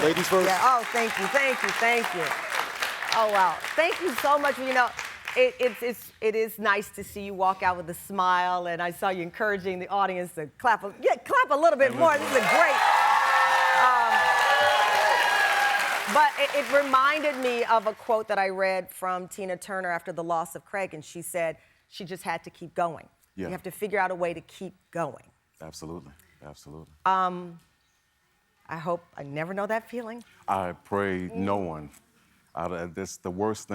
Ladies first. Yeah. Oh, thank you, thank you, thank you. Oh, wow. Thank you so much. You know, it is nice to see you walk out with a smile, and I saw you encouraging the audience to clap. Clap a little bit more. This is a great. But it reminded me of a quote that I read from Tina Turner after the loss of Craig, and she said she just had to keep going. Yeah. You have to figure out a way to keep going. Absolutely, absolutely. I hope I never know that feeling. I pray no one. This the worst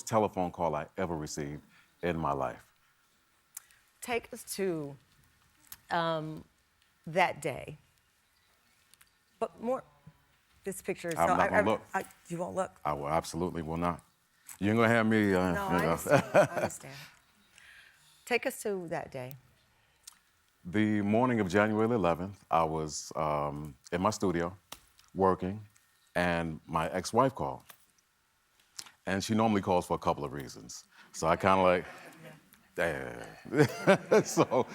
telephone call I ever received in my life. Take us to that day. But more, this picture is. I'm not gonna look. You won't look. I will absolutely will not. You ain't gonna have me. No, I understand. I understand. Take us to that day. The morning of January 11th, I was in my studio working, and my ex-wife called. And she normally calls for a couple of reasons. So I kind of like, damn. So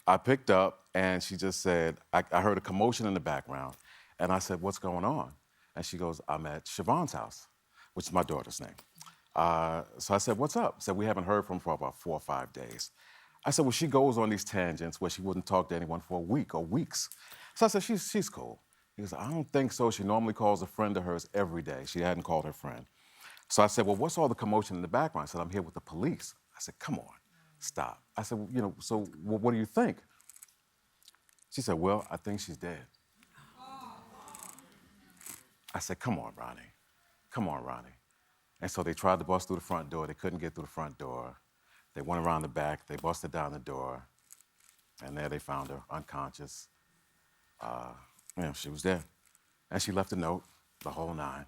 I picked up, and she just said, I heard a commotion in the background. And I said, what's going on? And she goes, I'm at Siobhan's house, which is my daughter's name. So I said, what's up? Said, we haven't heard from her for about 4 or 5 days. I said, well, she goes on these tangents where she wouldn't talk to anyone for a week or weeks. So I said, she's cool. He goes, I don't think so. She normally calls a friend of hers every day. She hadn't called her friend. So I said, well, what's all the commotion in the background? I said, I'm here with the police. I said, come on, stop. I said, well, you know, so what do you think? She said, well, I think she's dead. I said, come on, Ronnie. Come on, Ronnie. And so they tried to bust through the front door. They couldn't get through the front door. They went around the back. They busted down the door. And there they found her unconscious. She was dead. And she left a note, the whole 9.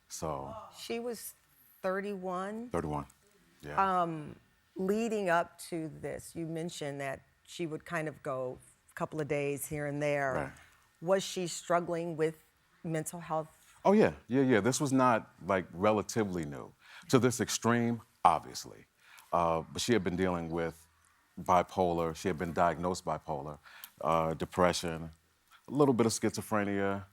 So. She was 31. 31, yeah. Leading up to this, you mentioned that she would kind of go a couple of days here and there. Right. Was she struggling with mental health? Oh, yeah. This was not, like, relatively new. To this extreme, obviously. But she had been dealing with bipolar. She had been diagnosed bipolar, depression, a little bit of schizophrenia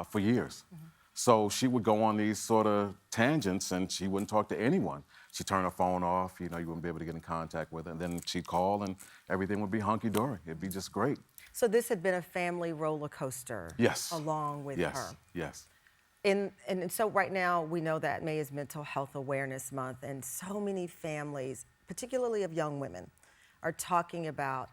for years. Mm-hmm. So she would go on these sort of tangents, and she wouldn't talk to anyone. She'd turn her phone off, you wouldn't be able to get in contact with her. And then she'd call, and everything would be hunky-dory. It'd be just great. So this had been a family roller coaster. Yes. Along with her. Yes. And so right now, we know that May is Mental Health Awareness Month, and so many families, particularly of young women, are talking about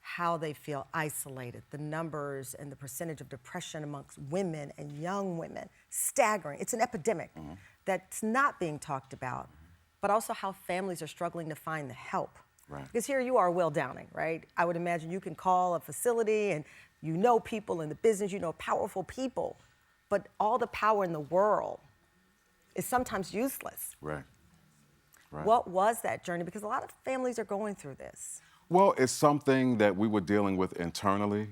how they feel isolated. The numbers and the percentage of depression amongst women and young women, staggering. It's an epidemic that's not being talked about, but also how families are struggling to find the help. Right. Because here you are, Will Downing, right? I would imagine you can call a facility and you know people in the business, you know powerful people, but all the power in the world is sometimes useless. Right. What was that journey? Because a lot of families are going through this. Well, it's something that we were dealing with internally,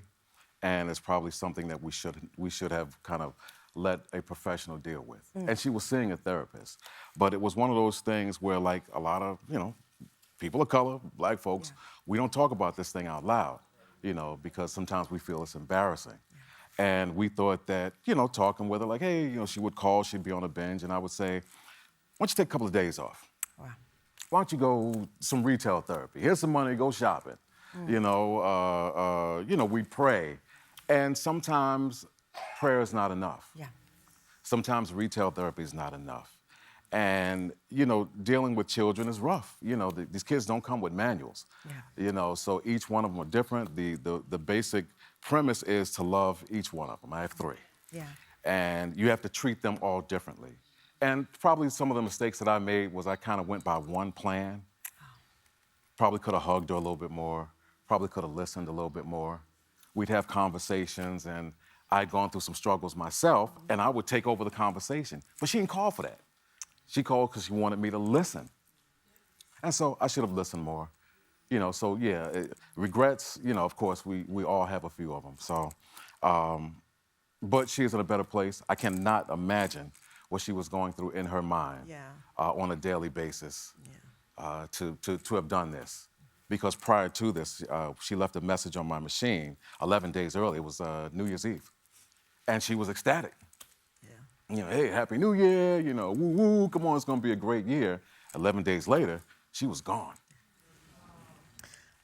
and it's probably something that we should have kind of let a professional deal with. And she was seeing a therapist. But it was one of those things where, like a lot of, people of color, black folks, we don't talk about this thing out loud, because sometimes we feel it's embarrassing. And we thought that, talking with her, like, hey, she would call, she'd be on a binge, and I would say, why don't you take a couple of days off? Wow. Why don't you go some retail therapy? Here's some money, go shopping. We pray. And sometimes prayer is not enough. Yeah. Sometimes retail therapy is not enough. And, dealing with children is rough. These kids don't come with manuals. Yeah. So each one of them are different. The basic premise is to love each one of them. I have 3. Yeah. And you have to treat them all differently. And probably some of the mistakes that I made was I kind of went by one plan. Probably could have hugged her a little bit more. Probably could have listened a little bit more. We'd have conversations, and I'd gone through some struggles myself, and I would take over the conversation. But she didn't call for that. She called because she wanted me to listen. And so I should have listened more. Regrets, of course, we all have a few of them. So, but she is in a better place. I cannot imagine what she was going through in her mind on a daily basis to have done this. because prior to this, she left a message on my machine 11 days early. It was New Year's Eve. And she was ecstatic. Yeah. You know, hey, Happy New Year, you know, woo woo, come on, it's gonna be a great year. 11 days later, she was gone.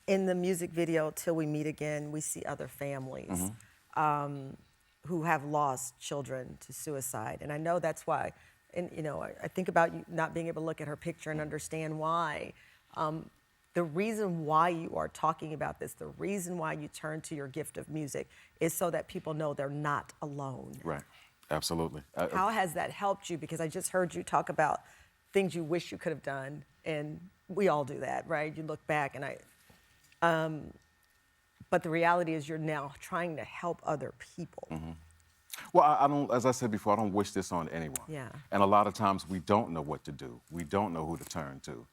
In the music video, Till We Meet Again, we see other families who have lost children to suicide. And I know that's why, and you know, I think about you not being able to look at her picture and understand why. The reason why you are talking about this, the reason why you turn to your gift of music is so that people know they're not alone. Right, absolutely. How has that helped you? Because I just heard you talk about things you wish you could have done, and we all do that, right? You look back and but the reality is you're now trying to help other people. Well, I don't, as I said before, I don't wish this on anyone. Yeah. And a lot of times we don't know what to do. We don't know who to turn to.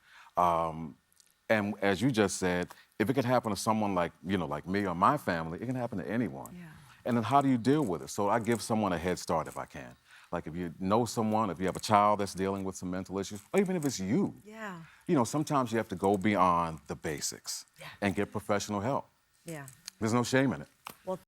And as you just said, if it could happen to someone like, you know, like me or my family, it can happen to anyone. Yeah. And then how do you deal with it? So I give someone a head start if I can. Like if you know someone, if you have a child that's dealing with some mental issues, or even if it's you. Yeah. You know, sometimes you have to go beyond the basics Yeah. and get professional help. Yeah. There's no shame in it. Well,